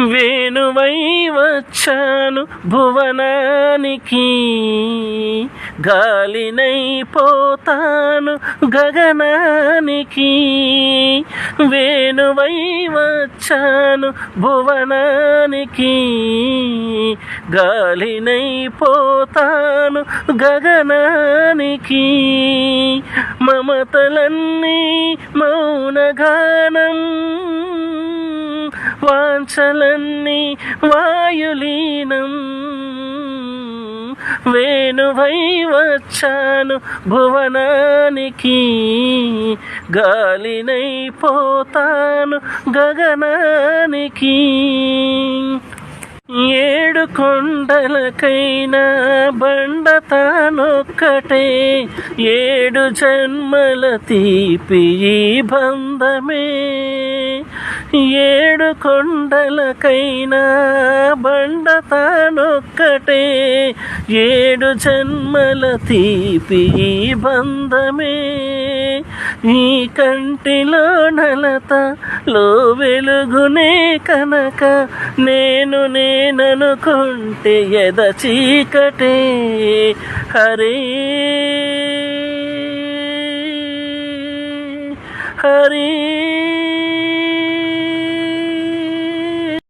వేణువై వచ్చాను భువనానికి, గాలినై పోతాను గగనానికి. వేణువై వచ్చాను భువనానికి, గాలినై పోతాను గగనానికి. మమతలన్నీ మౌనగానం, వాంఛలన్నీ వాయులీనం. వేణువై వచ్చాను భువనానికి, గాలినై పోతాను గగనానికి. ఏడు కొండలకైనా బండ తానొక్కటే, ఏడు జన్మల తీపి ఈ బంధమే. ఏడు కొండలకైనా బండ తానొక్కటే, ఏడు జన్మల తీపి ఈ బంధమే. ఈ కంటిలో నలతలో వెలుగునే కనుక, నేను నేననుకుంటే ఎద చీకటే. హరే హరే